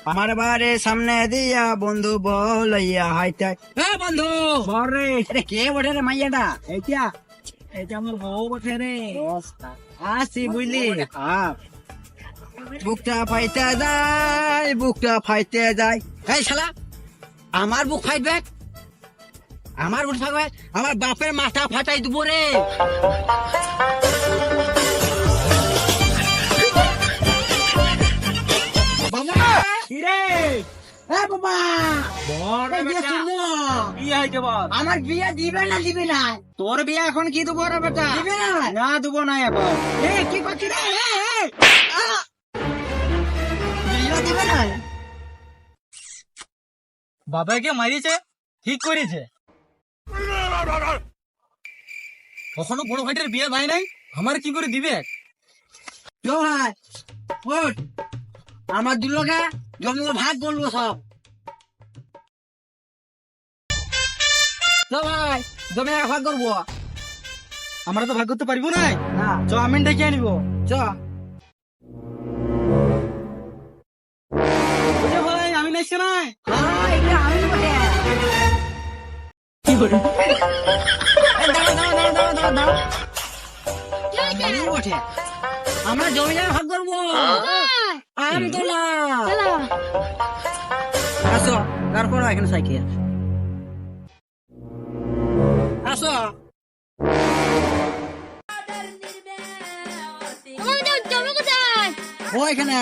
আমার বাড়ির সামনে দিয়া বন্ধু বলাইয়া হাইটা বন্ধু বরে কে বটে রে মাইয়াটা এইটা এইটা আমার বউ বটে রে আসি বুঝলি বুকটা ফাইতে যায় বুকটা ফাইতে যায় এই শালা আমার বুক ফাইটবে আমার বুক ফাইটবে আমার বাপের মাথা ফাটাই দিব রে আমার বিয়ে দিবে না দিবে না তোর বিয়ে এখন কি দেবো রে বেটা দিবে না না দেবো না এখন কি করছি রে বিয়ে দিবে না বাবাকে মারিছে ঠিক করেছে কখনো বড় ভাইটার বিয়ে ভাই নাই আমার কি করে দিবে ভাই আমার দুলোকে জমি ভাগ করবো সব তো ভাই জমি ভাগ করবো আমরা তো ভাগ করতে পারবো না না চ আমি ডেকে আনিব চ ভাই আমি নাইছি না কি করে আমরা জমি ভাগ করবো আমি তো না আসো তারপর এখানে সাইকেল আসো ও এখানে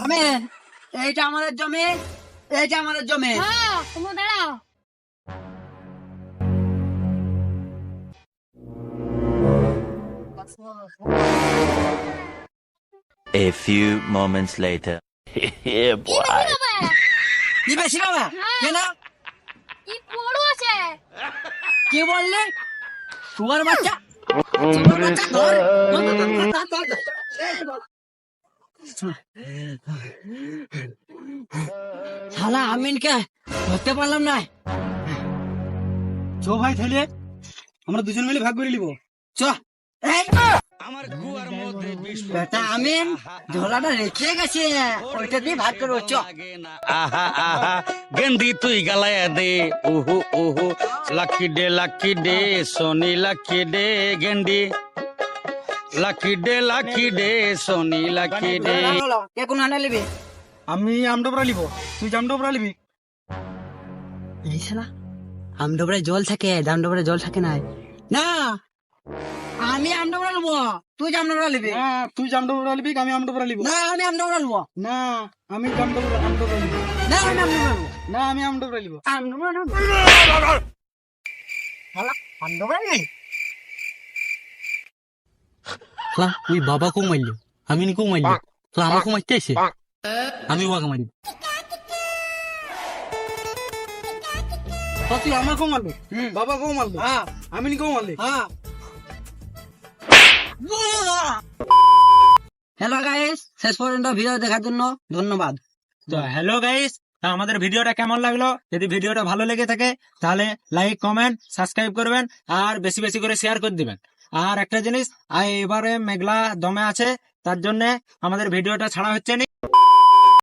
আমেন এইটা আমাদের জমি এইটা আমাদের জমি দাঁড়াও A few moments later. Yeah, boy. কি বেশি বাবা কেন কি বড় আছে কি বললে শুয়ার বাচ্চা শুয়ার বাচ্চা ধর শালা আমিনকে ধরতে পারলাম না চ ভাই তাহলে আমরা দুজন মিলে ভাগ করে নিব চ বেটা আমিন ঝোলাটা রেখে গেছে ওইটা দিয়ে ভাগ করবো চ আহা আহা গেন্দি তুই গালায়া দে ওহো ওহো লাকি ডে সোনি লাকি ডে গেন্দি লাকি ডে সোনি লাকি ডে কে কোন আনা নেবে আমি আমডোবরা লিব তুই জামডোবরা লিবি এই শালা আমডোবরায় জল থাকে জামডোবরায় জল থাকে না না আমি আমডোবরা নেবো তুই জামডোবরা নিবি না তুই জামডোবরা লিবি আমি আমডোবরা লিব না আমি আমডোবরা নেবো না আমি আমডোবরা লিব না আমি আমডোবরা নেবো না আমি আমডোবরা লিব আমডোবরা নেবো শালা আমডোবরা নেই ওই বাবা কো মারলো আমি নিকো মারলো তো আমাকে মারতে আসে আমি ওকে মারি তুই আমাকেও মারলো বাবা কেও মারলো আমি নিকো মারলি হ্যালো গাইস শেষ পর্যন্ত ভিডিও দেখার জন্য ধন্যবাদ তো হ্যালো গাইস আমাদের ভিডিওটা কেমন লাগলো যদি ভিডিওটা ভালো লেগে থাকে তাহলে লাইক কমেন্ট সাবস্ক্রাইব করবেন আর বেশি বেশি করে শেয়ার করে দিবেন আর একটা জিনিস এবারে মেঘলা দমে আছে তার জন্য আমাদের ভিডিওটা ছাড়া হচ্ছে না